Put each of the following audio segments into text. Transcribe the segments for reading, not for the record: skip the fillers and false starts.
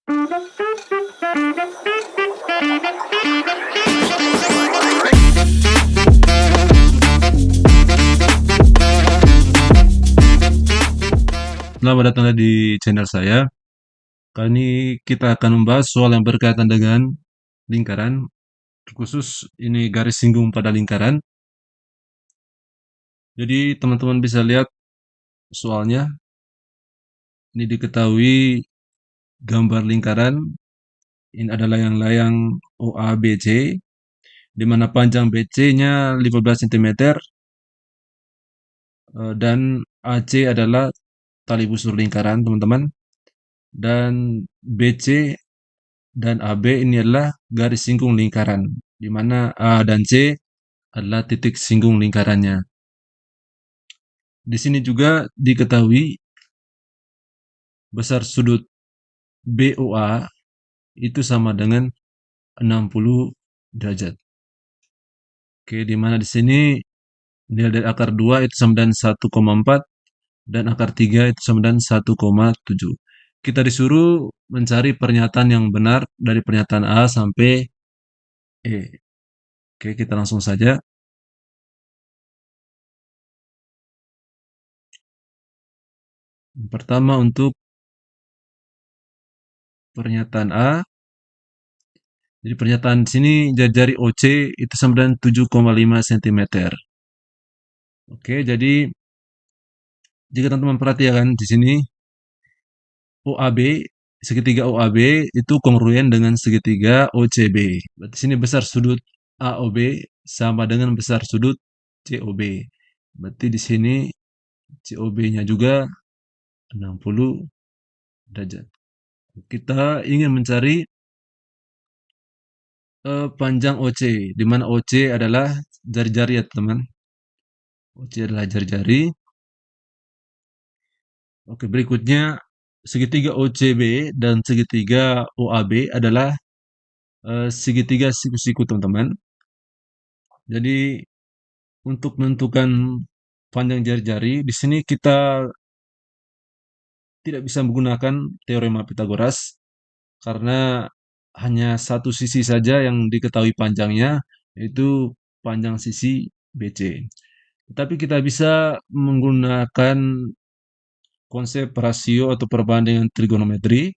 Selamat datang di channel saya. Kali ini kita akan membahas soal yang berkaitan dengan lingkaran, khusus ini garis singgung pada lingkaran. Jadi teman-teman bisa lihat soalnya. Ini diketahui gambar lingkaran. Ini adalah layang-layang OABC, di mana panjang BC-nya 15 cm dan AC adalah tali busur lingkaran, teman-teman. Dan BC dan AB ini adalah garis singgung lingkaran, di mana A dan C adalah titik singgung lingkarannya. Di sini juga diketahui besar sudut BOA itu sama dengan 60 derajat. Oke, di mana di sini nilai dari akar 2 itu sama dengan 1,4 dan akar 3 itu sama dengan 1,7. Kita disuruh mencari pernyataan yang benar dari pernyataan A sampai E. Oke, kita langsung saja. Pertama untuk pernyataan A. Jadi pernyataan di sini jari OC itu sama dengan 7,5 cm. Oke, jadi jika teman-teman perhatikan di sini OAB, segitiga OAB itu kongruen dengan segitiga OCB. Berarti sini besar sudut AOB sama dengan besar sudut COB. Berarti di sini COB-nya juga 60 derajat. Kita ingin mencari panjang OC, di mana OC adalah jari-jari ya teman. OC adalah jari-jari. Oke, berikutnya segitiga OCB dan segitiga OAB adalah segitiga siku-siku teman-teman. Jadi untuk menentukan panjang jari-jari, di sini kita tidak bisa menggunakan teorema Pythagoras karena hanya satu sisi saja yang diketahui panjangnya, yaitu panjang sisi BC. Tetapi kita bisa menggunakan konsep rasio atau perbandingan trigonometri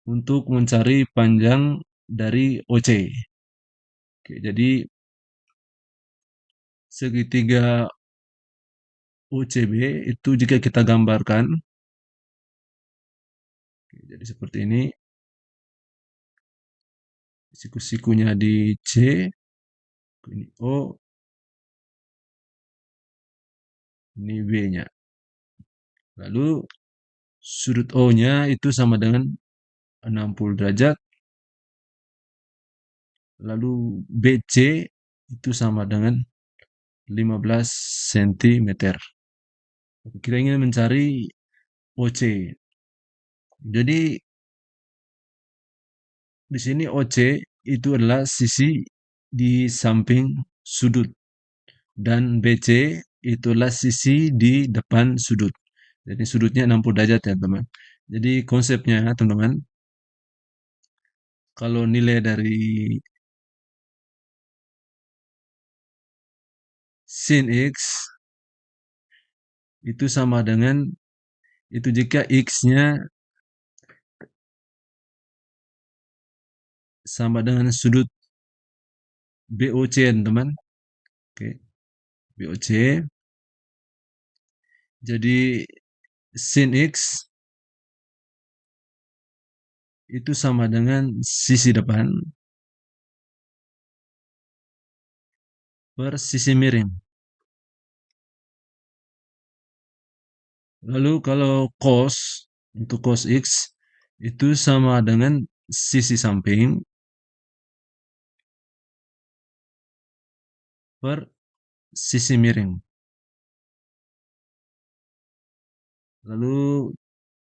untuk mencari panjang dari OC. Oke, jadi segitiga OCB itu jika kita gambarkan, jadi seperti ini, siku-sikunya di C, ini O, ini B-nya. Lalu sudut O-nya itu sama dengan 60 derajat. Lalu BC itu sama dengan 15 cm. Kita ingin mencari OC. Jadi di sini OC itu adalah sisi di samping sudut dan BC itulah sisi di depan sudut. Jadi sudutnya 60 derajat ya teman. Jadi konsepnya teman-teman, kalau nilai dari sin X itu sama dengan, itu jika X-nya sama dengan sudut BOC teman-teman. Oke, BOC. Jadi sin X itu sama dengan sisi depan per sisi miring. Lalu kalau cos, untuk cos X itu sama dengan sisi samping per sisi miring. Lalu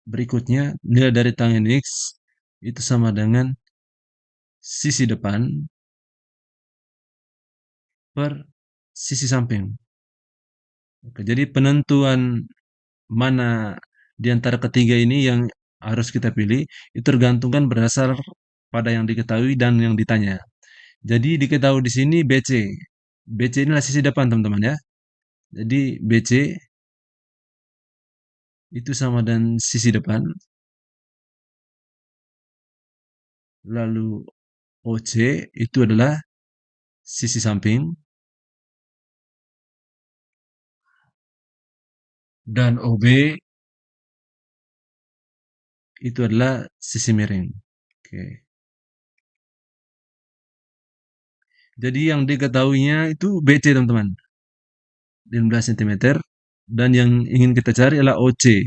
berikutnya nilai dari tangen X itu sama dengan sisi depan per sisi samping. Oke, jadi penentuan mana di antara ketiga ini yang harus kita pilih, itu tergantungkan berdasar pada yang diketahui dan yang ditanya. Jadi diketahui di sini BC. BC inilah sisi depan teman-teman ya. Jadi BC itu sama dengan sisi depan, lalu OC itu adalah sisi samping, dan OB itu adalah sisi miring. Oke. Jadi yang diketahuinya itu BC teman-teman, 15 cm, dan yang ingin kita cari adalah OC.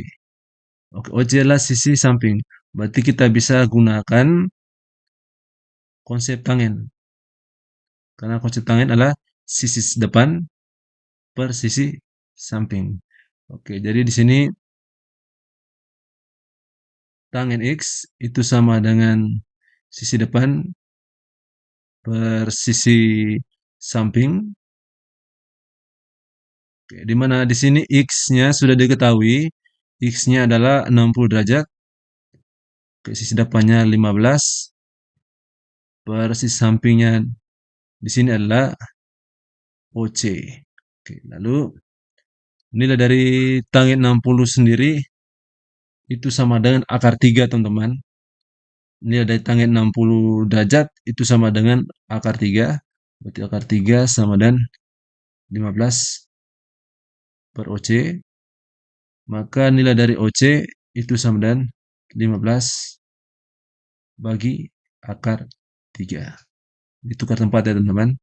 Oke, OC adalah sisi samping. Berarti kita bisa gunakan konsep tangen. Karena konsep tangen adalah sisi depan per sisi samping. Oke, jadi di sini tangen X itu sama dengan sisi depan per sisi samping. Oke, di mana di sini X-nya sudah diketahui. X-nya adalah 60 derajat. Oke, sisi depannya 15 per sisi sampingnya di sini adalah OC. Oke, lalu nilai dari tangen 60 sendiri itu sama dengan akar 3, teman-teman. Nilai dari tangen 60 derajat itu sama dengan akar 3. Berarti akar 3 sama dengan 15 per OC. Maka nilai dari OC itu sama dengan 15 bagi akar 3. Ditukar tempat ya teman-teman.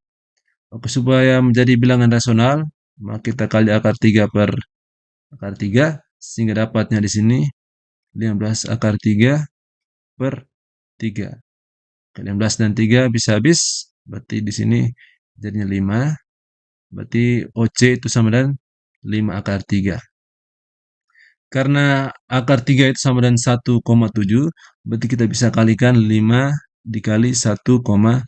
Oke, supaya menjadi bilangan rasional, maka kita kali akar 3 per akar 3, sehingga dapatnya di sini 15 akar 3 per 3. 15 dan 3 bisa habis, berarti di sini jadinya 5. Berarti OC itu sama dengan 5 akar 3. Karena akar 3 itu sama dengan 1,7, berarti kita bisa kalikan 5 dikali 1,7.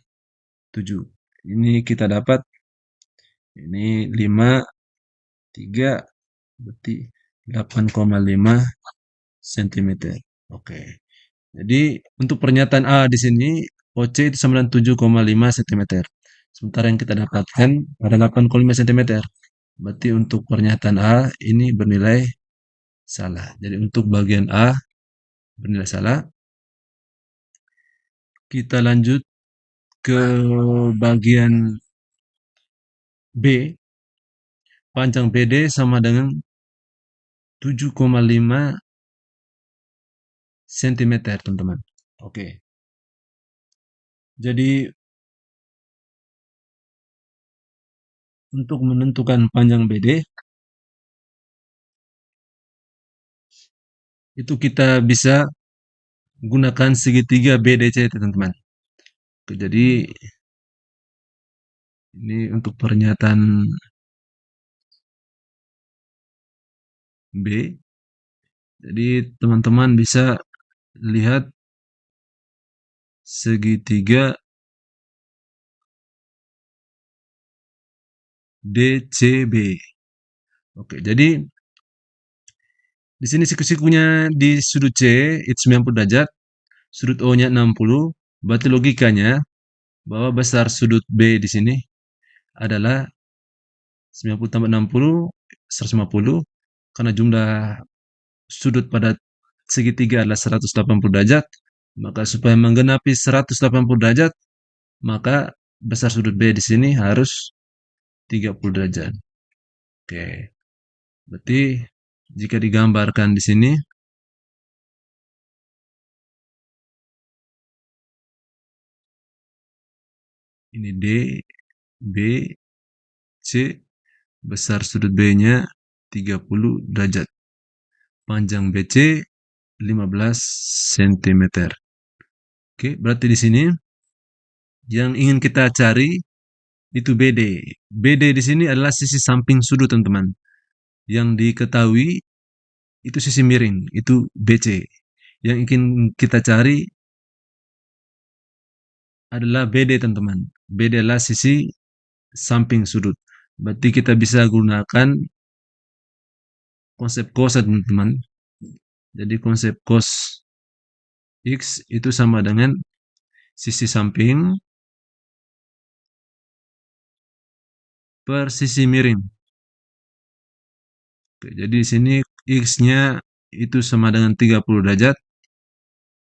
Ini kita dapat, ini 5, 3, berarti 8,5 cm. Oke. Jadi untuk pernyataan A di sini OC itu sama dengan 7,5 cm. Sementara yang kita dapatkan ada 8,5 cm. Berarti untuk pernyataan A ini bernilai salah. Jadi untuk bagian A bernilai salah. Kita lanjut ke bagian B. Panjang BD sama dengan 7,5 cm, teman-teman. Oke. Jadi untuk menentukan panjang BD itu kita bisa gunakan segitiga BDC, teman-teman. Jadi ini untuk pernyataan B. Jadi teman-teman bisa lihat segitiga DCB. Oke, jadi di sini siku-sikunya di sudut C itu 90 derajat, sudut O-nya 60, berarti logikanya bahwa besar sudut B di sini adalah 90 tambah 60, 150, karena jumlah sudut pada segitiga adalah 180 derajat, maka supaya menggenapi 180 derajat, maka besar sudut B di sini harus 30 derajat. Oke. Berarti jika digambarkan di sini, ini D, B, C, besar sudut B-nya 30 derajat. Panjang BC 15 cm. Oke, berarti di sini yang ingin kita cari itu BD. BD di sini adalah sisi samping sudut, teman-teman. Yang diketahui itu sisi miring, itu BC. Yang ingin kita cari adalah BD, teman-teman. BD adalah sisi samping sudut. Berarti kita bisa gunakan konsep cos, teman-teman. Jadi konsep cos X itu sama dengan sisi samping per sisi miring. Oke, jadi di sini X-nya itu sama dengan 30 derajat,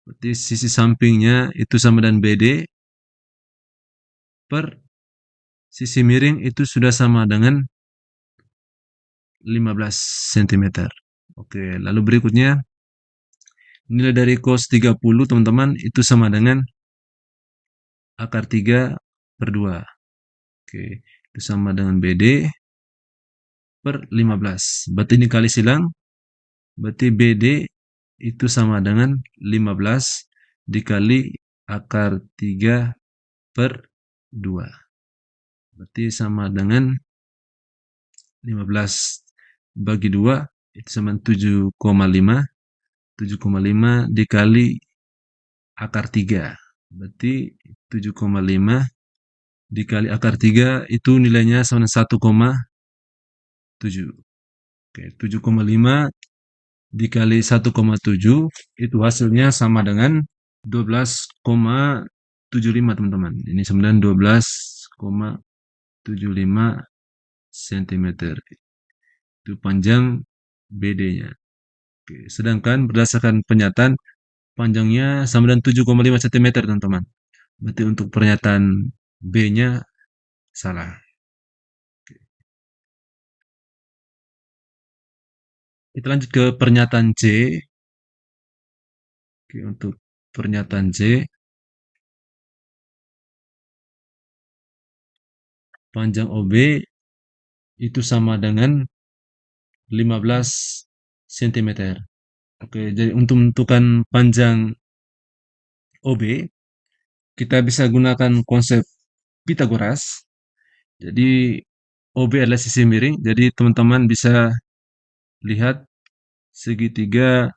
berarti sisi sampingnya itu sama dengan BD per sisi miring itu sudah sama dengan 15 cm. Oke, lalu berikutnya nilai dari cos 30 teman-teman itu sama dengan akar 3 per 2. Oke, itu sama dengan BD per 15. Berarti ini kali silang, berarti BD itu sama dengan 15 dikali akar 3 per 2. Berarti sama dengan 15 bagi 2 itu sama 7,5. 7,5 dikali akar 3. Berarti 7,5 dikali akar 3 itu nilainya sama dengan 1,7. Oke, 7,5 dikali 1,7 itu hasilnya sama dengan 12,75 teman-teman. Ini sebenarnya 12,75 cm. Itu panjang BD-nya. Oke, sedangkan berdasarkan pernyataan panjangnya sama dengan 7,5 cm teman-teman. Berarti untuk pernyataan B-nya salah. Kita lanjut ke pernyataan C. Oke, untuk pernyataan C, panjang OB itu sama dengan 15 cm. Oke, jadi untuk menentukan panjang OB, kita bisa gunakan konsep Pitagoras. Jadi OB adalah sisi miring, jadi teman-teman bisa lihat segitiga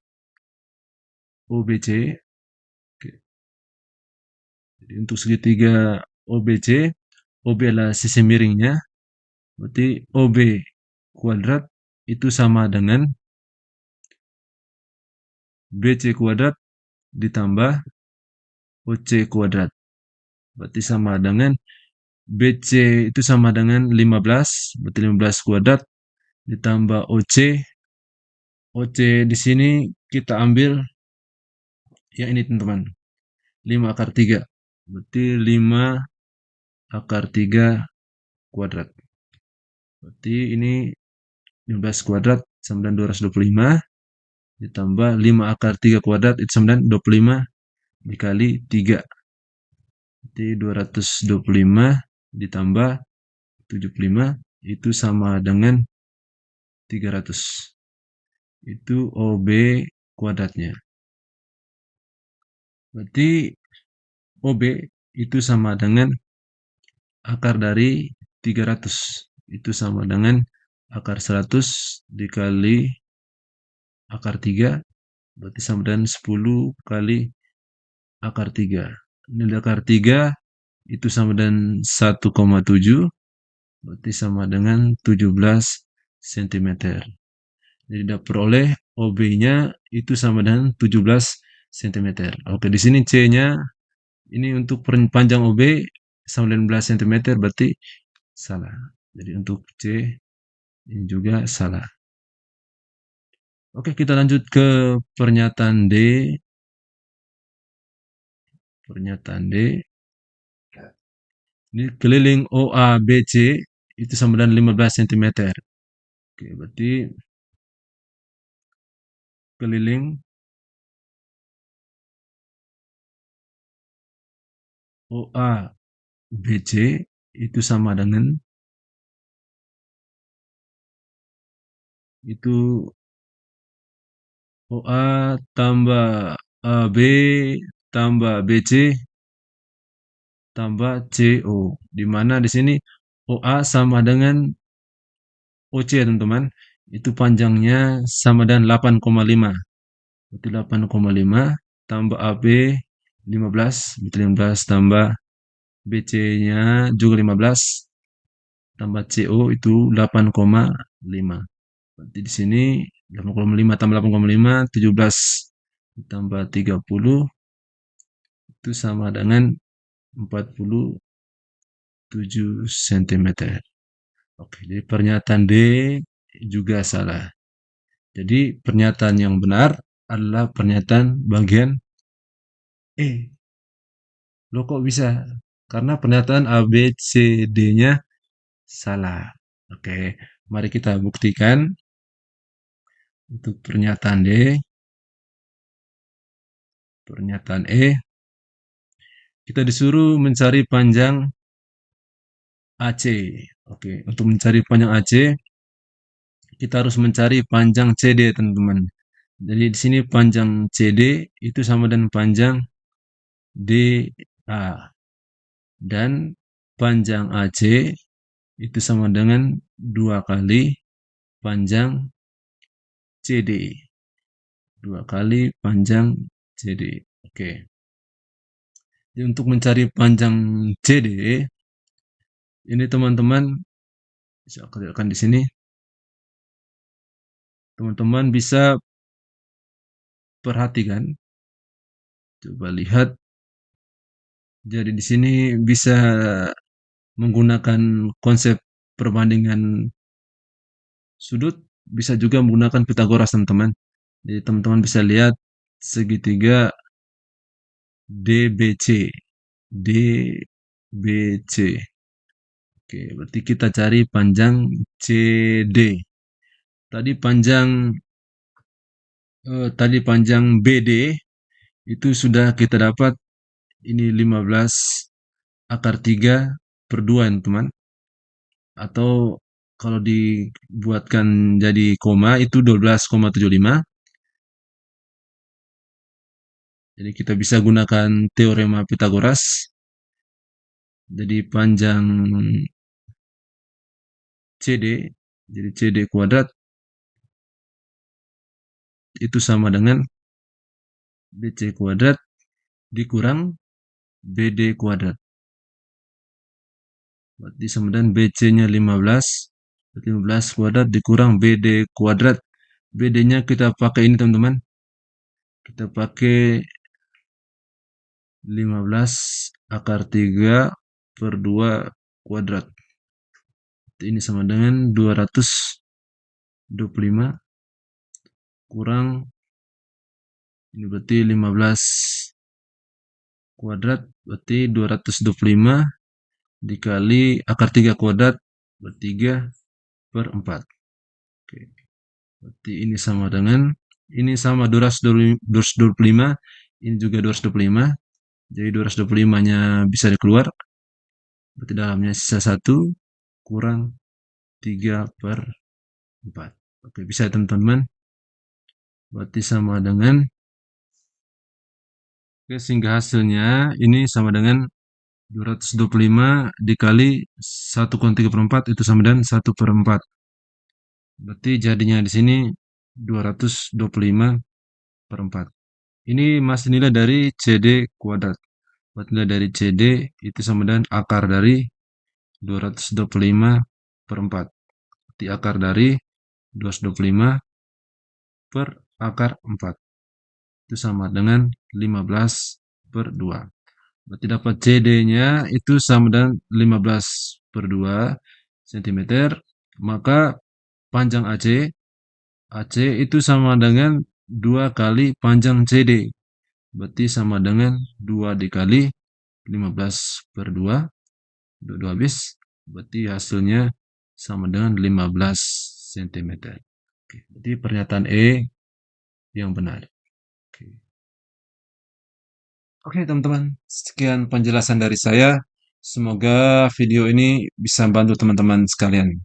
OBC. Oke, jadi untuk segitiga OBC, OB adalah sisi miringnya, berarti OB kuadrat itu sama dengan BC kuadrat ditambah OC kuadrat. Berarti sama dengan BC itu sama dengan 15, berarti 15 kuadrat ditambah OC. OC di sini kita ambil yang ini teman-teman, 5 akar 3. Berarti 5 akar 3 kuadrat. Berarti ini 15 kuadrat sama dengan 225 ditambah 5 akar 3 kuadrat itu sama dengan 25 dikali 3. Berarti 225 ditambah 75 itu sama dengan 300. Itu OB kuadratnya. Berarti OB itu sama dengan akar dari 300. Itu sama dengan akar 100 dikali akar 3. Berarti sama dengan 10 kali akar 3. Nilai akar 3 itu sama dengan 1,7. Berarti sama dengan 17 cm. Jadi diperoleh OB-nya itu sama dengan 17 cm. Oke, di sini C-nya ini untuk panjang OB sama dengan 15 cm berarti salah. Jadi untuk C ini juga salah. Oke, kita lanjut ke pernyataan D. Pernyataan D. Ini keliling OABC itu sama dengan 15 cm. Oke, berarti keliling OABC itu sama dengan itu OA tambah AB tambah BC tambah CO. Di mana di sini OA sama dengan OC ya teman-teman. Itu panjangnya sama dengan 8,5. Berarti 8,5 tambah AB 15, berarti 15 tambah BC-nya juga 15 tambah CO itu 8,5. Berarti di sini 8,5 tambah 8,5 17 tambah 30 itu sama dengan 47 cm. Oke, jadi pernyataan D juga salah. Jadi pernyataan yang benar adalah pernyataan bagian E. Loh kok bisa? Karena pernyataan A, B, C, D-nya salah. Oke, mari kita buktikan untuk pernyataan D, pernyataan E. Kita disuruh mencari panjang AC. Oke, untuk mencari panjang AC, kita harus mencari panjang CD, teman-teman. Jadi di sini panjang CD itu sama dengan panjang DA. Dan panjang AC itu sama dengan 2 kali panjang CD. 2 kali panjang CD. Oke. Jadi untuk mencari panjang CD, ini teman-teman bisa kerjakan di sini. Teman-teman bisa perhatikan, coba lihat. Jadi di sini bisa menggunakan konsep perbandingan sudut, bisa juga menggunakan Pitagoras, teman-teman. Jadi teman-teman bisa lihat segitiga DBC. DBC. Oke, berarti kita cari panjang CD. Tadi panjang BD itu sudah kita dapat, ini 15 akar 3 per 2, teman. Atau kalau dibuatkan jadi koma itu 12,75. Jadi kita bisa gunakan teorema Pitagoras. Jadi panjang CD, jadi CD kuadrat itu sama dengan BC kuadrat dikurang BD kuadrat. Berarti sama dengan BC-nya 15. 15 kuadrat dikurang BD kuadrat. BD-nya kita pakai ini, teman-teman. Kita pakai 15 akar 3 per 2 kuadrat. Ini sama dengan 225 kurang, ini berarti 15 kuadrat, berarti 225 dikali akar 3 kuadrat, berarti 3 per 4. Oke. Berarti ini sama dengan, ini sama 225, ini juga 225. Jadi 225-nya bisa dikeluar. Berarti dalamnya sisa 1 kurang 3 per 4. Oke, bisa, teman-teman. Berarti sama dengan, oke, sehingga hasilnya ini sama dengan 225 dikali 1,3/4 itu sama dengan 1 per 4. Berarti jadinya di sini 225 per 4. Ini masih nilai dari CD kuadrat. Berarti nilai dari CD itu sama dengan akar dari 225 per 4. Berarti akar dari 225 per akar 4. Itu sama dengan 15 per 2. Berarti dapat CD-nya itu sama dengan 15 per 2 cm. Maka panjang AC itu sama dengan 2 kali panjang CD. Berarti sama dengan 2 dikali 15 per 2. 2 habis. Berarti hasilnya sama dengan 15 cm. Oke, berarti pernyataan E yang benar. Oke, teman-teman, sekian penjelasan dari saya. Semoga video ini bisa membantu teman-teman sekalian.